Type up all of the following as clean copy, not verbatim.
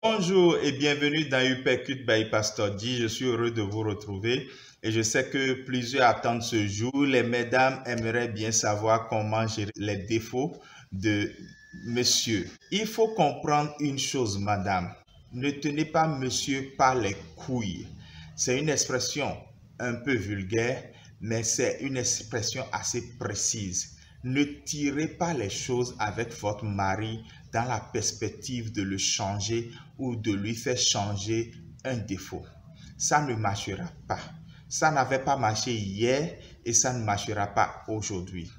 Bonjour et bienvenue dans Uppercut by Pastor D. Je suis heureux de vous retrouver et je sais que plusieurs attendent ce jour. Les mesdames aimeraient bien savoir comment gérer les défauts de monsieur. Il faut comprendre une chose, madame. Ne tenez pas monsieur par les couilles. C'est une expression un peu vulgaire, mais c'est une expression assez précise. Ne tirez pas les choses avec votre mari dans la perspective de le changer ou de lui faire changer un défaut. Ça ne marchera pas. Ça n'avait pas marché hier et ça ne marchera pas aujourd'hui.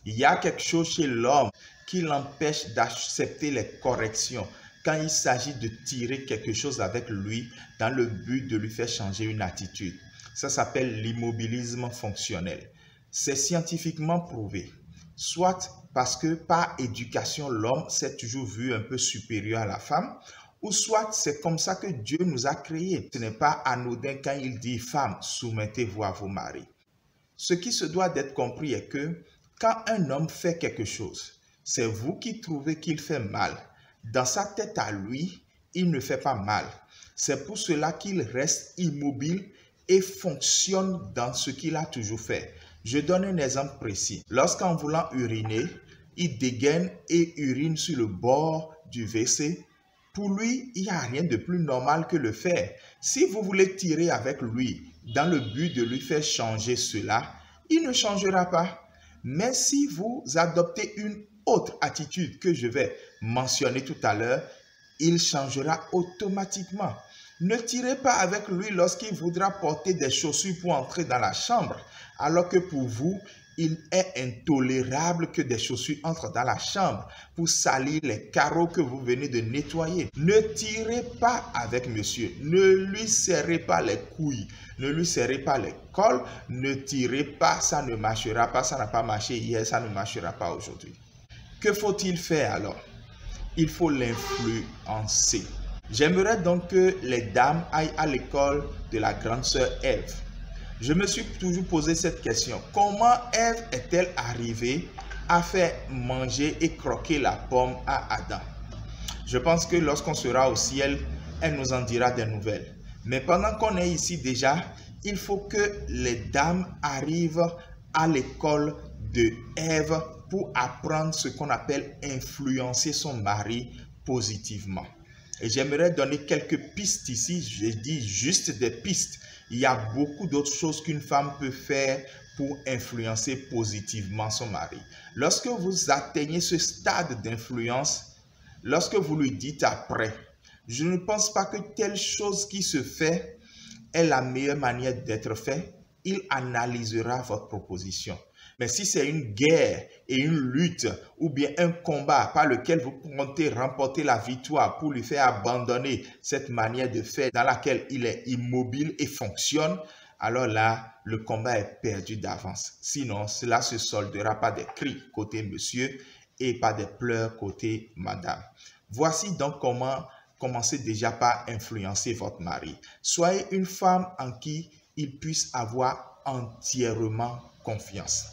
Il y a quelque chose chez l'homme qui l'empêche d'accepter les corrections quand il s'agit de tirer quelque chose avec lui dans le but de lui faire changer une attitude. Ça s'appelle l'immobilisme fonctionnel. C'est scientifiquement prouvé. Soit parce que par éducation, l'homme s'est toujours vu un peu supérieur à la femme, ou soit c'est comme ça que Dieu nous a créés. Ce n'est pas anodin quand il dit « Femmes, soumettez-vous à vos maris ». Ce qui se doit d'être compris est que quand un homme fait quelque chose, c'est vous qui trouvez qu'il fait mal. Dans sa tête à lui, il ne fait pas mal. C'est pour cela qu'il reste immobile et fonctionne dans ce qu'il a toujours fait. Je donne un exemple précis. Lorsqu'en voulant uriner, il dégaine et urine sur le bord du WC, pour lui, il n'y a rien de plus normal que le faire. Si vous voulez tirer avec lui dans le but de lui faire changer cela, il ne changera pas. Mais si vous adoptez une autre attitude que je vais mentionner tout à l'heure, il changera automatiquement. Ne tirez pas avec lui lorsqu'il voudra porter des chaussures pour entrer dans la chambre, alors que pour vous, il est intolérable que des chaussures entrent dans la chambre pour salir les carreaux que vous venez de nettoyer. Ne tirez pas avec monsieur. Ne lui serrez pas les couilles. Ne lui serrez pas les cols. Ne tirez pas. Ça ne marchera pas. Ça n'a pas marché hier. Ça ne marchera pas aujourd'hui. Que faut-il faire alors? Il faut l'influencer. J'aimerais donc que les dames aillent à l'école de la grande sœur Ève. Je me suis toujours posé cette question. Comment Ève est-elle arrivée à faire manger et croquer la pomme à Adam? Je pense que lorsqu'on sera au ciel, elle nous en dira des nouvelles. Mais pendant qu'on est ici déjà, il faut que les dames arrivent à l'école de Ève pour apprendre ce qu'on appelle influencer son mari positivement. Et j'aimerais donner quelques pistes ici. Je dis juste des pistes. Il y a beaucoup d'autres choses qu'une femme peut faire pour influencer positivement son mari. Lorsque vous atteignez ce stade d'influence, lorsque vous lui dites après, je ne pense pas que telle chose qui se fait est la meilleure manière d'être fait, il analysera votre proposition. Mais si c'est une guerre et une lutte ou bien un combat par lequel vous comptez remporter la victoire pour lui faire abandonner cette manière de faire dans laquelle il est immobile et fonctionne, alors là, le combat est perdu d'avance. Sinon, cela se soldera par des cris côté monsieur et par des pleurs côté madame. Voici donc comment commencer déjà par influencer votre mari. Soyez une femme en qui il puisse avoir entièrement confiance.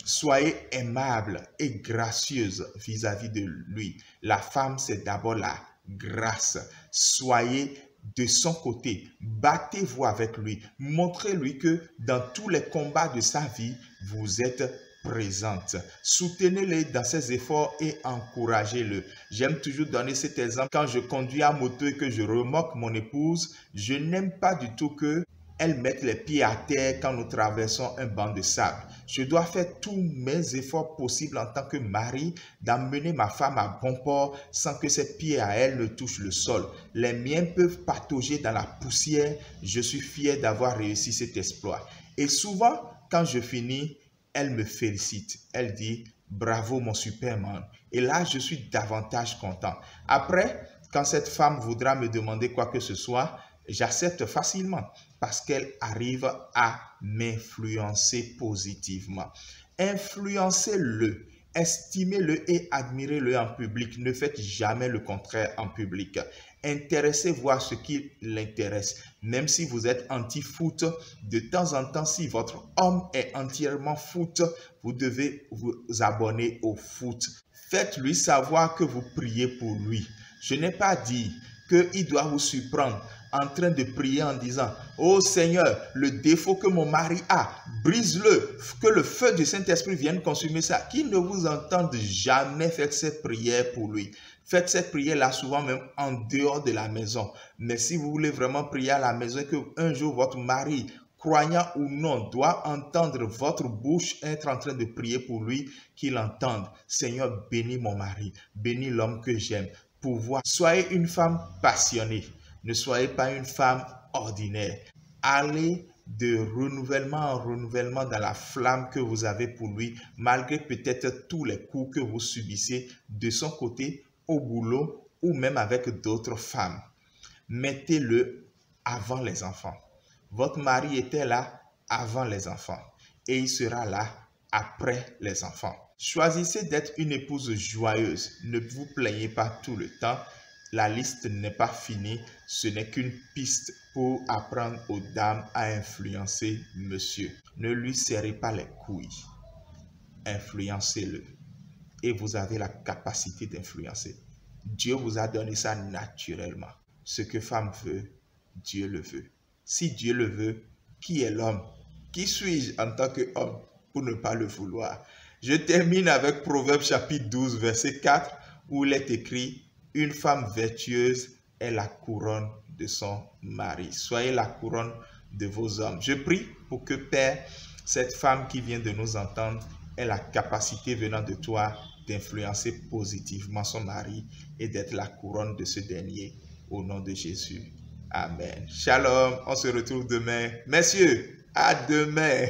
Soyez aimable et gracieuse vis-à-vis de lui. La femme, c'est d'abord la grâce. Soyez de son côté. Battez-vous avec lui. Montrez-lui que dans tous les combats de sa vie, vous êtes présente. Soutenez-le dans ses efforts et encouragez-le. J'aime toujours donner cet exemple. Quand je conduis à moto et que je remorque mon épouse, je n'aime pas du tout que elle mette les pieds à terre quand nous traversons un banc de sable. Je dois faire tous mes efforts possibles en tant que mari d'amener ma femme à bon port sans que ses pieds à elle ne touchent le sol. Les miens peuvent patauger dans la poussière. Je suis fier d'avoir réussi cet exploit. Et souvent, quand je finis, elle me félicite. Elle dit « Bravo mon Superman ». Et là, je suis davantage content. Après, quand cette femme voudra me demander quoi que ce soit, j'accepte facilement parce qu'elle arrive à m'influencer positivement. Influencez-le, estimez-le et admirez-le en public. Ne faites jamais le contraire en public. Intéressez-vous à ce qui l'intéresse. Même si vous êtes anti-foot, de temps en temps, si votre homme est entièrement foot, vous devez vous abonner au foot. Faites-lui savoir que vous priez pour lui. Je n'ai pas dit qu'il doit vous surprendre en train de prier en disant « Oh Seigneur, le défaut que mon mari a, brise-le, que le feu du Saint-Esprit vienne consumer ça. » Qu'il ne vous entende jamais faire cette prière pour lui. Faites cette prière-là souvent même en dehors de la maison. Mais si vous voulez vraiment prier à la maison, que un jour votre mari, croyant ou non, doit entendre votre bouche être en train de prier pour lui, qu'il entende. Seigneur, bénis mon mari, bénis l'homme que j'aime. Soyez une femme passionnée. Ne soyez pas une femme ordinaire. Allez de renouvellement en renouvellement dans la flamme que vous avez pour lui, malgré peut-être tous les coups que vous subissez de son côté, au boulot ou même avec d'autres femmes. Mettez-le avant les enfants. Votre mari était là avant les enfants et il sera là après les enfants. Choisissez d'être une épouse joyeuse. Ne vous plaignez pas tout le temps. La liste n'est pas finie. Ce n'est qu'une piste pour apprendre aux dames à influencer monsieur. Ne lui serrez pas les couilles. Influencez-le. Et vous avez la capacité d'influencer. Dieu vous a donné ça naturellement. Ce que femme veut, Dieu le veut. Si Dieu le veut, qui est l'homme? Qui suis-je en tant qu'homme pour ne pas le vouloir? Je termine avec Proverbe chapitre 12, verset 4, où il est écrit « Une femme vertueuse est la couronne de son mari. » Soyez la couronne de vos hommes. Je prie pour que, Père, cette femme qui vient de nous entendre ait la capacité venant de toi d'influencer positivement son mari et d'être la couronne de ce dernier. Au nom de Jésus. Amen. Shalom. On se retrouve demain. Messieurs, à demain.